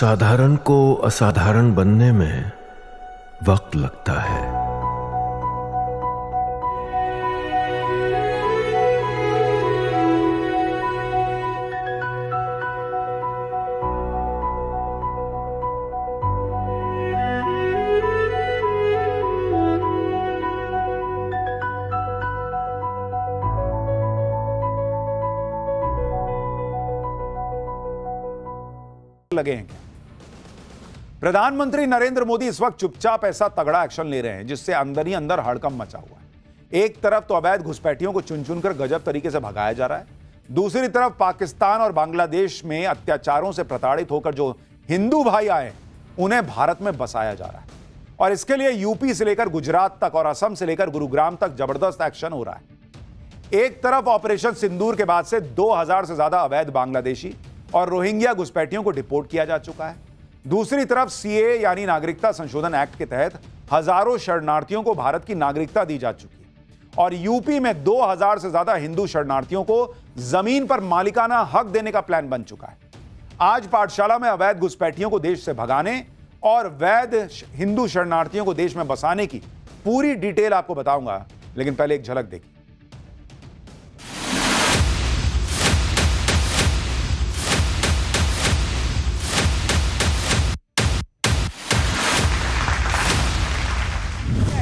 साधारण को असाधारण बनने में वक्त लगता है। लगे हैं क्या? प्रधानमंत्री नरेंद्र मोदी इस वक्त चुपचाप ऐसा तगड़ा एक्शन ले रहे हैं जिससे अंदर ही अंदर हड़कंप मचा हुआ है। एक तरफ तो अवैध घुसपैठियों को चुन चुनकर गजब तरीके से भगाया जा रहा है, दूसरी तरफ पाकिस्तान और बांग्लादेश में अत्याचारों से प्रताड़ित होकर जो हिंदू भाई आए उन्हें भारत में बसाया जा रहा है। और इसके लिए यूपी से लेकर गुजरात तक और असम से लेकर गुरुग्राम तक जबरदस्त एक्शन हो रहा है। एक तरफ ऑपरेशन सिंदूर के बाद से 2000 से ज्यादा अवैध बांग्लादेशी और रोहिंग्या घुसपैठियों को डिपोर्ट किया जा चुका है। दूसरी तरफ सीए यानी नागरिकता संशोधन एक्ट के तहत हजारों शरणार्थियों को भारत की नागरिकता दी जा चुकी है और यूपी में 2000 से ज्यादा हिंदू शरणार्थियों को जमीन पर मालिकाना हक देने का प्लान बन चुका है। आज पाठशाला में अवैध घुसपैठियों को देश से भगाने और वैध हिंदू शरणार्थियों को देश में बसाने की पूरी डिटेल आपको बताऊंगा, लेकिन पहले एक झलक देखिए।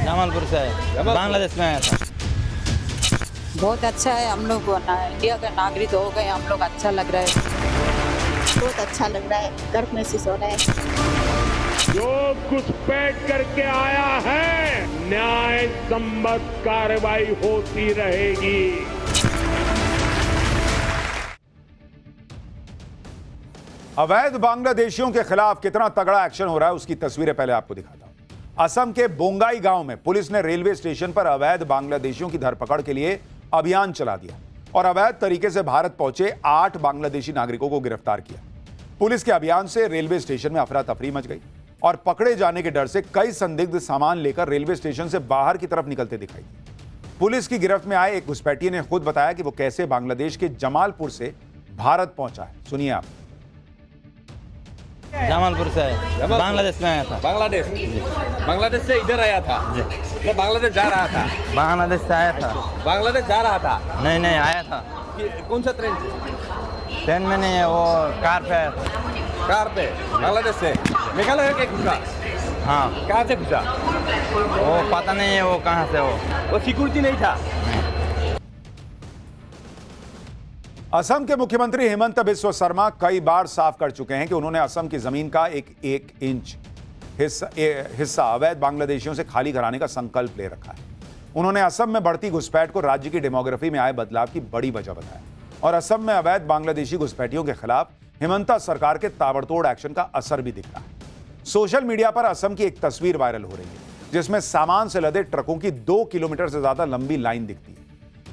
जमालपुर से है, बांग्लादेश में आया था। बहुत अच्छा है, हम लोग इंडिया का नागरिक हो गए, हम लोग अच्छा लग रहा है। बहुत अच्छा लग रहा है, गर्व महसूस हो रहा है। जो घुसपैठ करके आया है, न्याय सम्मत कार्रवाई होती रहेगी। अवैध बांग्लादेशियों के खिलाफ कितना तगड़ा एक्शन हो रहा है उसकी तस्वीरें पहले आपको दिखाता हूं। असम के बोंगाई गांव में पुलिस ने रेलवे स्टेशन पर अवैध बांग्लादेशियों की धरपकड़ के लिए अभियान चला दिया और अवैध तरीके से भारत पहुंचे 8 बांग्लादेशी नागरिकों को गिरफ्तार किया। पुलिस के अभियान से रेलवे स्टेशन में अफरा तफरी मच गई और पकड़े जाने के डर से कई संदिग्ध सामान लेकर रेलवे स्टेशन से बाहर की तरफ निकलते दिखाई दिए। पुलिस की गिरफ्त में आए एक घुसपैठिए ने खुद बताया कि वो कैसे बांग्लादेश के जमालपुर से भारत पहुंचा है। सुनिए आप। जमालपुर से है, बांग्लादेश में आया था। बांग्लादेश से इधर आया था। मैं बांग्लादेश जा रहा था। बांग्लादेश से आया था। बांग्लादेश जा रहा था। नहीं आया था। कौन सा ट्रेन से? ट्रेन में नहीं है, वो कार पे आया था। कार पे? बांग्लादेश से मेघालय के घुसा? हाँ। कहाँ से घुसा? वो पता नहीं है वो कहाँ से। वो सिक्योरिटी नहीं था। असम के मुख्यमंत्री हेमंत बिस्वा शर्मा कई बार साफ कर चुके हैं कि उन्होंने असम की जमीन का एक इंच हिस्सा अवैध बांग्लादेशियों से खाली कराने का संकल्प ले रखा है। उन्होंने असम में बढ़ती घुसपैठ को राज्य की डेमोग्राफी में आए बदलाव की बड़ी वजह बताया और असम में अवैध बांग्लादेशी घुसपैठियों के खिलाफ हेमंत सरकार के ताबड़तोड़ एक्शन का असर भी दिख रहा है। सोशल मीडिया पर असम की एक तस्वीर वायरल हो रही है जिसमें सामान से लदे ट्रकों की 2 किलोमीटर से ज्यादा लंबी लाइन दिखती है।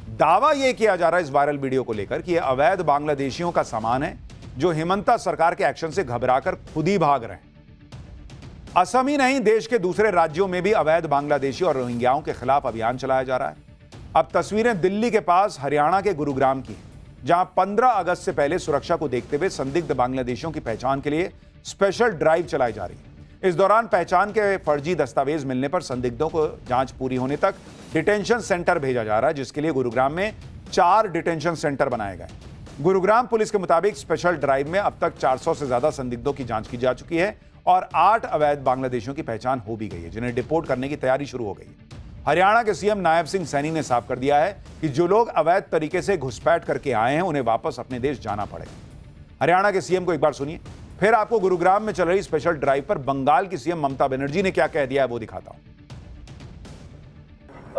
दावा यह किया जा रहा है इस वायरल वीडियो को लेकर कि यह अवैध बांग्लादेशियों का सामान है जो हेमंत सरकार के एक्शन से घबराकर खुद ही भाग रहे हैं। असम ही नहीं, देश के दूसरे राज्यों में भी अवैध बांग्लादेशी और रोहिंग्याओं के खिलाफ अभियान चलाया जा रहा है। अब तस्वीरें दिल्ली के पास हरियाणा के गुरुग्राम की, जहां 15 अगस्त से पहले सुरक्षा को देखते हुए संदिग्ध बांग्लादेशियों की पहचान के लिए स्पेशल ड्राइव चलाई जा रही है। इस दौरान पहचान के फर्जी दस्तावेज मिलने पर संदिग्धों को जांच पूरी होने तक डिटेंशन सेंटर भेजा जा रहा है, जिसके लिए गुरुग्राम में 4 डिटेंशन सेंटर बनाए गए। गुरुग्राम पुलिस के मुताबिक स्पेशल ड्राइव में अब तक 400 से ज्यादा संदिग्धों की जांच की जा चुकी है और 8 अवैध बांग्लादेशियों की पहचान हो भी गई है, जिन्हें डिपोर्ट करने की तैयारी शुरू हो गई है। हरियाणा के सीएम नायब सिंह सैनी ने साफ कर दिया है कि जो लोग अवैध तरीके से घुसपैठ करके आए हैं उन्हें वापस अपने देश जाना पड़ेगा। हरियाणा के सीएम को एक बार सुनिए, फिर आपको गुरुग्राम में चल रही स्पेशल ड्राइव पर बंगाल की सीएम ममता बनर्जी ने क्या कह दिया है वो दिखाता हूं।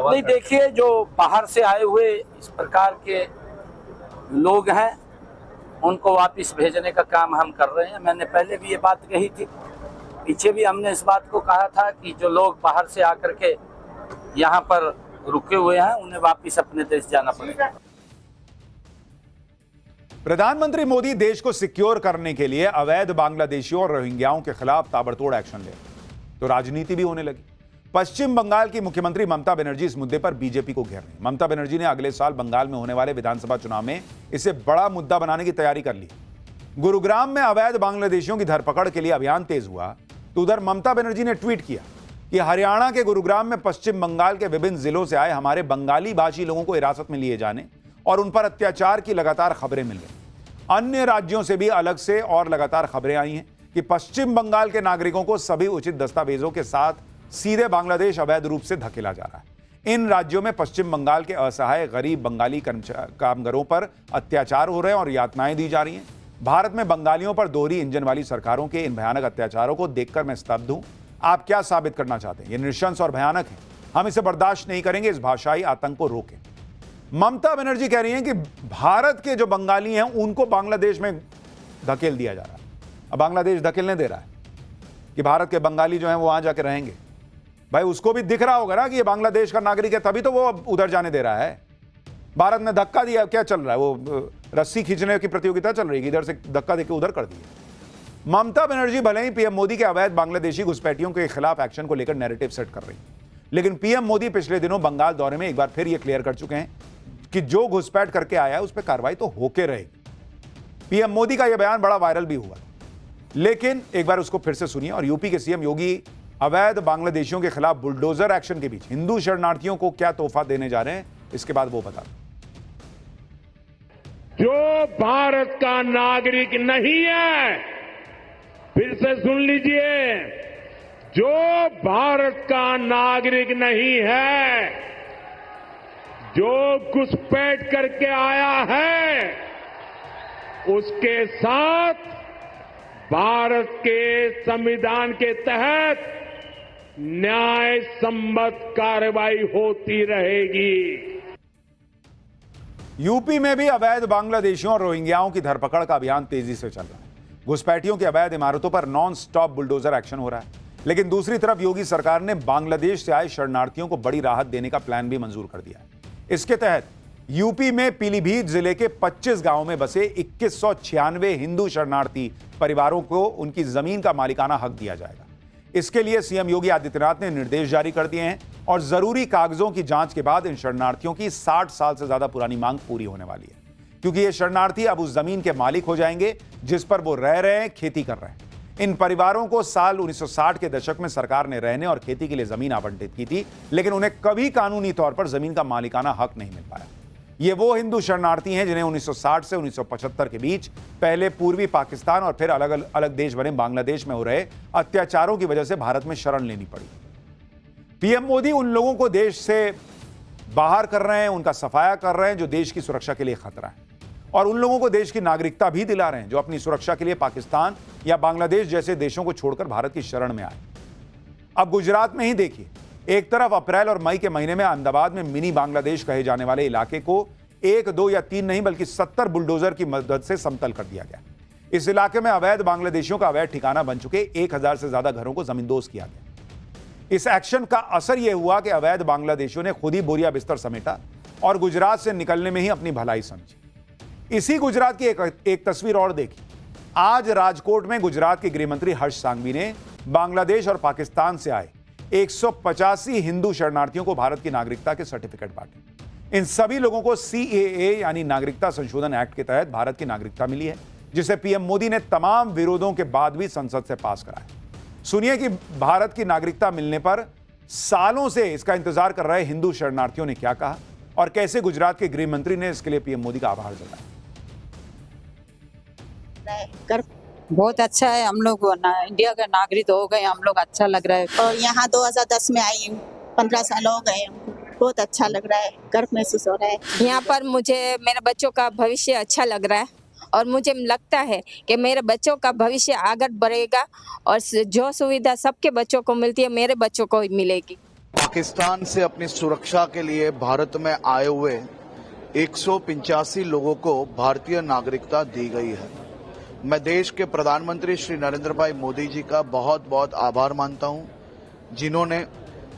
नहीं, देखिए, जो बाहर से आए हुए इस प्रकार के लोग हैं उनको वापस भेजने का काम हम कर रहे हैं। मैंने पहले भी ये बात कही थी, पीछे भी हमने इस बात को कहा था कि जो लोग बाहर से आकर के यहाँ पर रुके हुए हैं उन्हें वापस अपने देश जाना पड़ेगा। प्रधानमंत्री मोदी देश को सिक्योर करने के लिए अवैध बांग्लादेशियों और रोहिंग्याओं के खिलाफ ताबड़तोड़ एक्शन ले तो राजनीति भी होने लगी। पश्चिम बंगाल की मुख्यमंत्री ममता बनर्जी इस मुद्दे पर बीजेपी को घेर रही। ममता बनर्जी ने अगले साल बंगाल में होने वाले विधानसभा चुनाव में इसे बड़ा मुद्दा बनाने की तैयारी कर ली। गुरुग्राम में अवैध बांग्लादेशियों की धरपकड़ के लिए अभियान तेज हुआ तो उधर ममता बनर्जी ने ट्वीट किया कि हरियाणा के गुरुग्राम में पश्चिम बंगाल के विभिन्न जिलों से आए हमारे बंगाली भाषी लोगों को हिरासत में लिए जाने और उन पर अत्याचार की लगातार खबरें मिल रही। अन्य राज्यों से भी अलग से और लगातार खबरें आई हैं कि पश्चिम बंगाल के नागरिकों को सभी उचित दस्तावेजों के साथ सीधे बांग्लादेश अवैध रूप से धकेला जा रहा है। इन राज्यों में पश्चिम बंगाल के असहाय गरीब बंगाली कामगारों पर अत्याचार हो रहे हैं और यातनाएं दी जा रही हैं। भारत में बंगालियों पर दोहरी इंजन वाली सरकारों के इन भयानक अत्याचारों को देखकर मैं स्तब्ध हूं। आप क्या साबित करना चाहते हैं? ये नृशंस और भयानक है। हम इसे बर्दाश्त नहीं करेंगे। इस भाषाई आतंक को रोकें। ममता बनर्जी कह रही हैं कि भारत के जो बंगाली हैं उनको बांग्लादेश में धकेल दिया जा रहा है। अब बांग्लादेश धकेलने दे रहा है कि भारत के बंगाली जो हैं वो वहां जाके रहेंगे। भाई उसको भी दिख रहा होगा ना कि ये बांग्लादेश का नागरिक है, तभी तो वो उधर जाने दे रहा है। भारत ने धक्का दिया, क्या चल रहा है? वो रस्सी खींचने की प्रतियोगिता चल रही है, इधर से धक्का देके उधर कर दिया। ममता बनर्जी भले ही पीएम मोदी के अवैध बांग्लादेशी घुसपैठियों के खिलाफ एक्शन को लेकर नैरेटिव सेट कर रही है, लेकिन पीएम मोदी पिछले दिनों बंगाल दौरे में एक बार फिर यह क्लियर कर चुके हैं कि जो घुसपैठ करके आया है उस पर कार्रवाई तो होके रहेगी। पीएम मोदी का यह बयान बड़ा वायरल भी हुआ, लेकिन एक बार उसको फिर से सुनिए। और यूपी के सीएम योगी अवैध बांग्लादेशियों के खिलाफ बुलडोजर एक्शन के बीच हिंदू शरणार्थियों को क्या तोहफा देने जा रहे हैं, इसके बाद वो बता। जो भारत का नागरिक नहीं है, फिर से सुन लीजिए, जो भारत का नागरिक नहीं है, जो घुसपैठ करके आया है, उसके साथ भारत के संविधान के तहत न्याय सम्मत कार्रवाई होती रहेगी। यूपी में भी अवैध बांग्लादेशियों और रोहिंग्याओं की धरपकड़ का अभियान तेजी से चल रहा है। घुसपैठियों की अवैध इमारतों पर नॉन स्टॉप बुलडोजर एक्शन हो रहा है, लेकिन दूसरी तरफ योगी सरकार ने बांग्लादेश से आए शरणार्थियों को बड़ी राहत देने का प्लान भी मंजूर कर दिया है। इसके तहत यूपी में पीलीभीत जिले के 25 गांवों में बसे 2196 हिंदू शरणार्थी परिवारों को उनकी जमीन का मालिकाना हक दिया जाएगा। इसके लिए सीएम योगी आदित्यनाथ ने निर्देश जारी कर दिए हैं और जरूरी कागजों की जांच के बाद इन शरणार्थियों की 60 साल से ज्यादा पुरानी मांग पूरी होने वाली है, क्योंकि ये शरणार्थी अब उस जमीन के मालिक हो जाएंगे जिस पर वो रह रहे हैं, खेती कर रहे हैं। इन परिवारों को साल 1960 के दशक में सरकार ने रहने और खेती के लिए जमीन आवंटित की थी, लेकिन उन्हें कभी कानूनी तौर पर जमीन का मालिकाना हक नहीं मिल पाया। ये वो हिंदू शरणार्थी हैं जिन्हें 1960 से 1975 के बीच पहले पूर्वी पाकिस्तान और फिर अलग अलग देश बने बांग्लादेश में हो रहे अत्याचारों की वजह से भारत में शरण लेनी पड़ी। पीएम मोदी उन लोगों को देश से बाहर कर रहे हैं, उनका सफाया कर रहे हैं जो देश की सुरक्षा के लिए खतरा है, और उन लोगों को देश की नागरिकता भी दिला रहे हैं जो अपनी सुरक्षा के लिए पाकिस्तान या बांग्लादेश जैसे देशों को छोड़कर भारत की शरण में आए। अब गुजरात में ही देखिए, एक तरफ अप्रैल और मई के महीने में अहमदाबाद में मिनी बांग्लादेश कहे जाने वाले इलाके को 1, 2 या 3 नहीं बल्कि 70 बुलडोजर की मदद से समतल कर दिया गया। इस इलाके में अवैध बांग्लादेशियों का अवैध ठिकाना बन चुके 1000 से ज्यादा घरों को जमींदोज किया गया। इस एक्शन का असर यह हुआ कि अवैध बांग्लादेशियों ने खुद ही बोरिया बिस्तर समेटा और गुजरात से निकलने में ही अपनी भलाई समझी। इसी गुजरात की एक तस्वीर और देखी। आज राजकोट में गुजरात के गृहमंत्री हर्ष सांघवी ने बांग्लादेश और पाकिस्तान से आए 185 हिंदू शरणार्थियों को भारत की नागरिकता के सर्टिफिकेट बांटे। इन सभी लोगों को CAA यानी नागरिकता संशोधन एक्ट के तहत भारत की नागरिकता मिली है, जिसे पीएम मोदी ने तमाम विरोधों के बाद भी संसद से पास कराया। सुनिए कि भारत की नागरिकता मिलने पर सालों से इसका इंतजार कर रहे हिंदू शरणार्थियों ने क्या कहा और कैसे गुजरात के गृह मंत्री ने इसके लिए पीएम मोदी का आभार जताया। बहुत अच्छा है, हम लोग इंडिया का नागरिक हो गए, हम लोग अच्छा लग रहा है। और यहाँ 2010 में आई हूँ, 15 साल हो गए हमको, बहुत अच्छा लग रहा है, गर्व महसूस हो रहा है। यहाँ पर मुझे मेरे बच्चों का भविष्य अच्छा लग रहा है और मुझे लगता है कि मेरे बच्चों का भविष्य आगे बढ़ेगा और जो सुविधा सबके बच्चों को मिलती है मेरे बच्चों को ही मिलेगी। पाकिस्तान से अपनी सुरक्षा के लिए भारत में आए हुए 185 लोगों को भारतीय नागरिकता दी गई है। मैं देश के प्रधानमंत्री श्री नरेंद्र भाई मोदी जी का बहुत बहुत आभार मानता हूं, जिन्होंने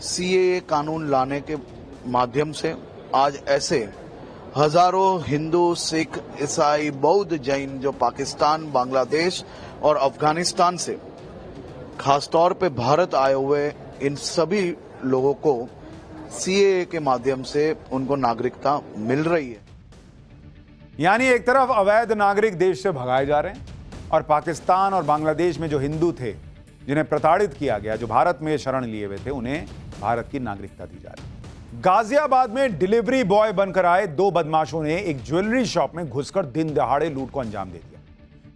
CAA कानून लाने के माध्यम से आज ऐसे हजारों हिंदू, सिख, ईसाई, बौद्ध, जैन जो पाकिस्तान, बांग्लादेश और अफगानिस्तान से खासतौर पे भारत आए हुए इन सभी लोगों को CAA के माध्यम से उनको नागरिकता मिल रही है। यानी एक तरफ अवैध नागरिक देश से भगाए जा रहे हैं और पाकिस्तान और बांग्लादेश में जो हिंदू थे जिन्हें प्रताड़ित किया गया, जो भारत में शरण लिए हुए थे, उन्हें भारत की नागरिकता दी जा रही। गाजियाबाद में डिलीवरी बॉय बनकर आए 2 बदमाशों ने एक ज्वेलरी शॉप में घुसकर दिन दहाड़े लूट को अंजाम दे दिया।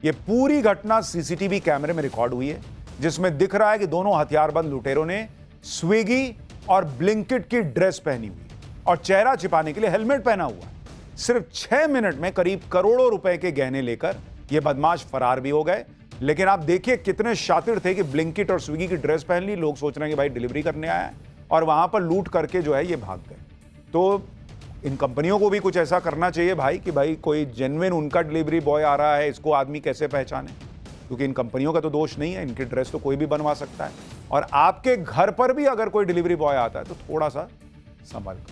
यह पूरी घटना सीसीटीवी कैमरे में रिकॉर्ड हुई है, जिसमें दिख रहा है कि दोनों हथियारबंद लुटेरों ने स्विगी और ब्लिंकिट की ड्रेस पहनी हुई और चेहरा छिपाने के लिए हेलमेट पहना हुआ। सिर्फ 6 मिनट में करीब करोड़ों रुपए के गहने लेकर यह बदमाश फरार भी हो गए। लेकिन आप देखिए कितने शातिर थे कि ब्लिंकिट और स्विगी की ड्रेस पहन ली, लोग सोच रहे हैं कि भाई डिलीवरी करने आया है, और वहां पर लूट करके जो है ये भाग गए। तो इन कंपनियों को भी कुछ ऐसा करना चाहिए भाई कि भाई कोई जेन्युइन उनका डिलीवरी बॉय आ रहा है, इसको आदमी कैसे पहचाने, क्योंकि इन कंपनियों का तो दोष नहीं है, इनकी ड्रेस तो कोई भी बनवा सकता है। और आपके घर पर भी अगर कोई डिलीवरी बॉय आता है तो थोड़ा सा संभल कर।